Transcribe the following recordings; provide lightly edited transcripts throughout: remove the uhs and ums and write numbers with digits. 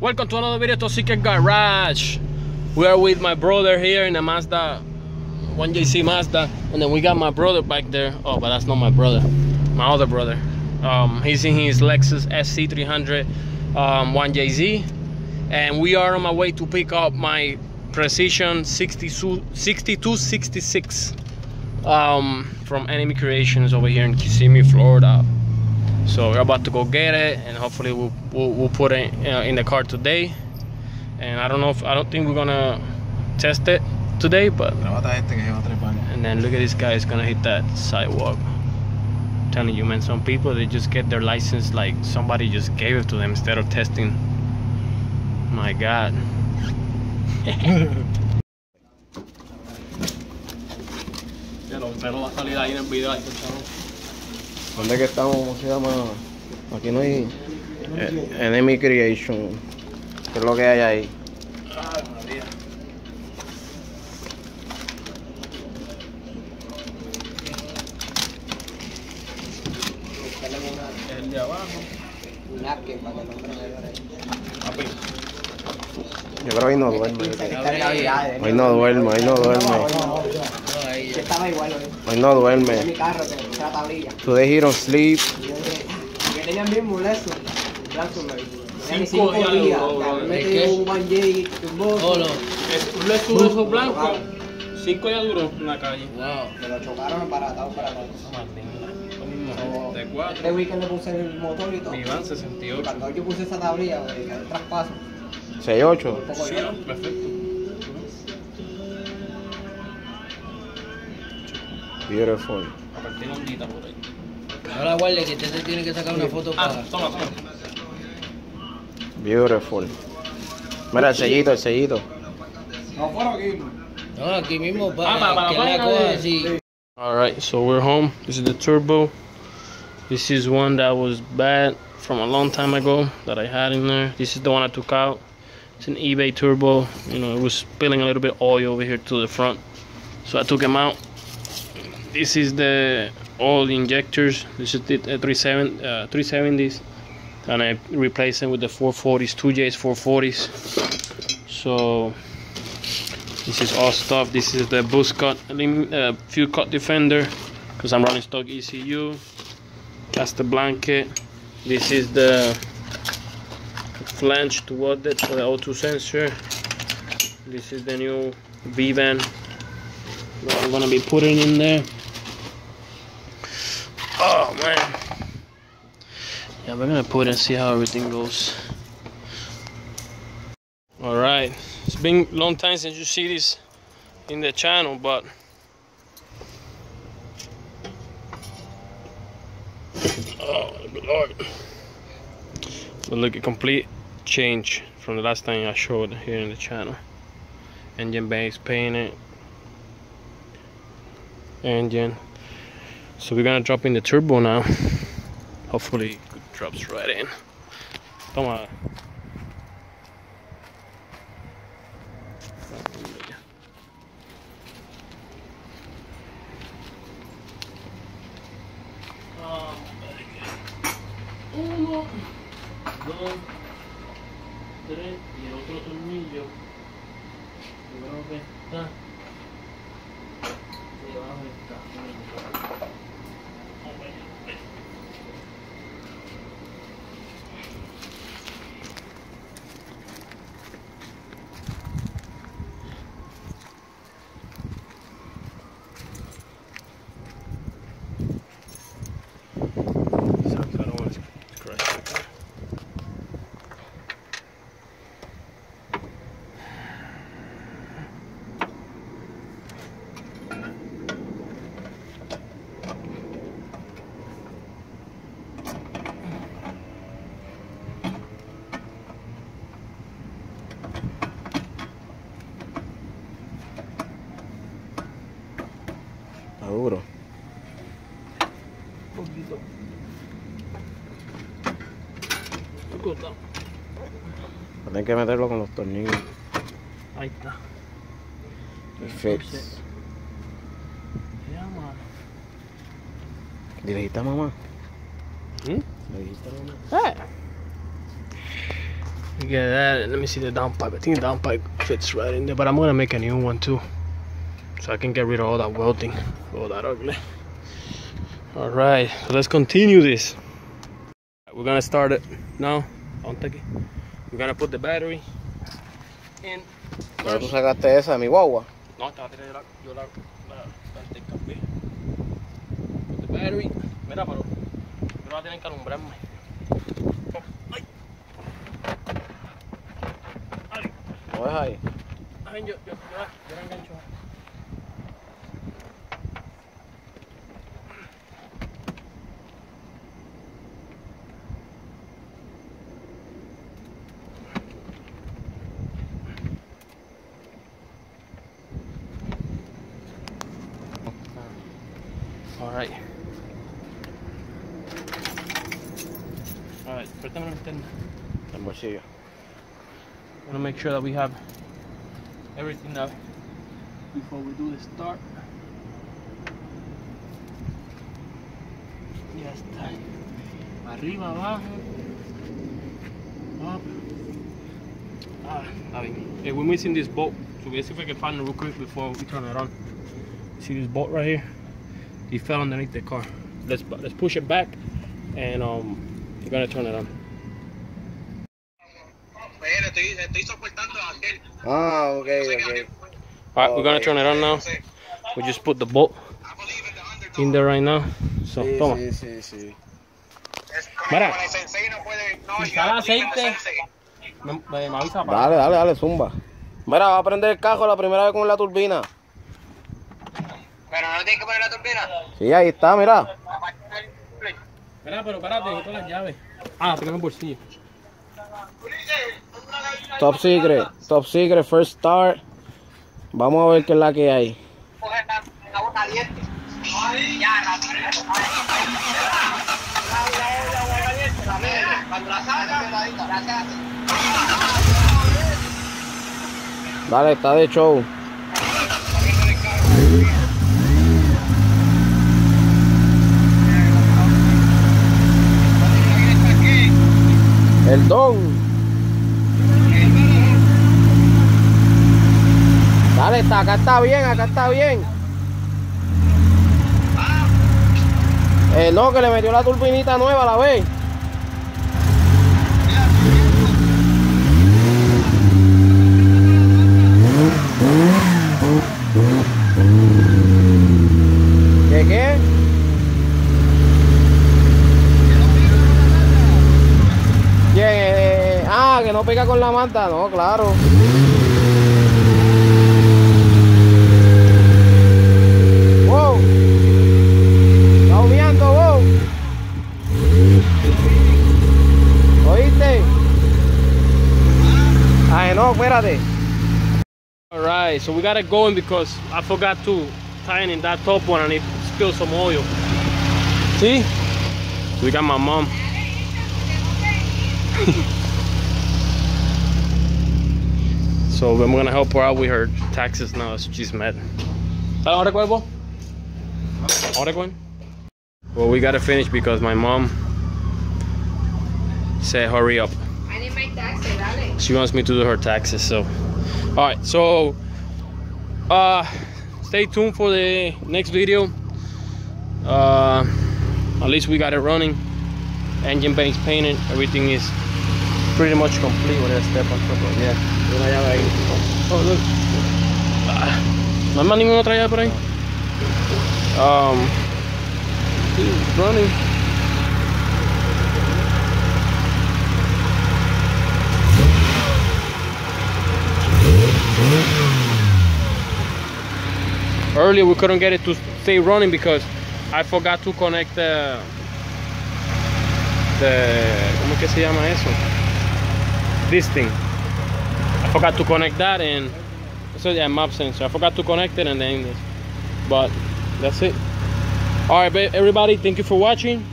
Welcome to another video, Toxic Garage. We are with my brother here in a Mazda, 1JZ Mazda, and then we got my brother back there. Oh, but that's not my brother, my other brother. He's in his Lexus SC300 1JZ, and we are on my way to pick up my Precision 6266 from Enemy Creations over here in Kissimmee, Florida. So we're about to go get it, and hopefully we'll put it in the car today. And I don't think we're gonna test it today, but and then look at this guy, is gonna hit that sidewalk. I'm telling you, man, some people, they just get their license like somebody just gave it to them instead of testing. My God. ¿Dónde que estamos? ¿Cómo se llama? Aquí no hay Enemy Creation. ¿Qué es lo que hay ahí? Ay, María. El de abajo. Yo creo que hoy no duerme. Hoy no duerme, hoy no duerme. Estaba igual Hoy no duerme. mi carro, que puse la tablilla. Today he don't sleep. Que tenía el mismo leso. Cinco días. Me dio un 1Jz turbo. Un lechuzo blanco. 5 días duró en la calle. Wow. Me lo chocaron embaratado para atrás. De 4. Este weekend le puse el motor y todo. Mi van 68. Cuando yo puse esa tablilla, que el traspaso. 6-8. Un poco Sí, lleno. perfecto. Beautiful. A partir de ondita por ahí. Ahora guarde que usted tiene que sacar una foto para... Toma. Beautiful. Mira el sellito, el sellito. No fueron aquí. No, aquí mismo para que para la coja así. Alright, so we're home. This is the turbo. This is one that was bad from a long time ago that I had in there. This is the one I took out. It's an eBay turbo. You know, it was spilling a little bit of oil over here to the front, so I took him out. This is the oil injectors. This is the 370s, and I replaced them with the 440s, 2Jz 440s. So this is all stuff. This is the boost cut, fuel cut defender, because I'm running stock ECU. That's the blanket. This is the flange toward it for the O2 sensor. This is the new V-band that I'm gonna be putting in there. Oh man. Yeah, we're gonna put it and see how everything goes. Alright. It's been a long time since you see this in the channel, but oh good Lord. But look, a complete change from the last time I showed here in the channel. Engine base painted, engine. So we're gonna drop in the turbo now. Hopefully it drops right in. Toma. Uno, dos, tres, y el otro tornillo. Yo creo que está debajo del cajón. Duro. Poquito. Tienes que meterlo con los tornillos. Ahí está. Perfecto. ¿Le dijiste a mamá? ¿Mm? ¿Le dijiste a mamá? Get that. Let me see the downpipe. I think the downpipe fits right in there, but I'm gonna make a new one too, so I can get rid of all that welding, all that ugly. All right, so let's continue this. We're gonna start it now. We're gonna put the battery in. Pero tú sacaste esa de mi guagua. No, yo la cambié. Put the battery. Mira, pero no la tienen que alumbrarme. Ay. Ay. ¿Lo ves ahí? Ay, yo la engancho. Alright. Alright, préstame la linterna. En bolsillo. I want to make sure that we have everything up before we do the start. Ya está. Arriba, abajo. Up. I mean, hey, we're missing this bolt, so let's see if I can find it real quick before we turn it on. See this bolt right here? He fell underneath the car. Let's push it back, and you're gonna turn it on. Ah, okay. Alright, we're gonna turn it on now. We just put the bolt in there right now. So, toma. Sí. Mira, instala aceite. Me avisa para. Dale, zumba. Mira, va a prender el cajo la primera vez con la turbina. Pero no tienes que poner la turbina. Sí, ahí está, mira. Mira, pero espérate, necesito las llaves. Ah, tengo en el bolsillo. Top secret, first start. Vamos a ver qué es la que hay. Coge agua caliente. Ya, cuando la salga, la saca. Dale, está de show. El don. Dale, acá está bien. No, que le metió la turbinita nueva, ¿la ves? ¿Qué? Que no pega con la manta, no, claro. Wow. Está humeando, wow. ¿Oíste? Ay, no, espérate. Alright, so we got it going because I forgot to tie in that top one and it spilled some oil. See? We got my mom. So I'm gonna help her out with her taxes now. She's mad. Ahora cuál? Well, we gotta finish because my mom said hurry up. I need my taxes, dale. She wants me to do her taxes, so. Alright, so stay tuned for the next video. At least we got it running. Engine bay is painted, everything is pretty much complete with that step on top of it. Yeah. Una llave ahí. Oh, look. ¿No hay más ninguna otra llave por ahí? It's running. Earlier we couldn't get it to stay running because I forgot to connect the ¿cómo es que se llama eso? This thing. I forgot to connect that, and so yeah, map sensor. I forgot to connect it, and then this. But that's it. All right, everybody, thank you for watching.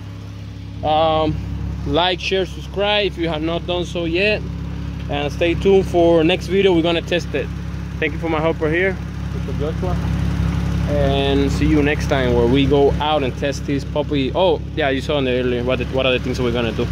Like, share, subscribe if you have not done so yet, and stay tuned for next video. We're gonna test it. Thank you for my helper here, Mr. Joshua, and see you next time where we go out and test this puppy. Oh yeah, you saw in the earlier what are the things that we're gonna do.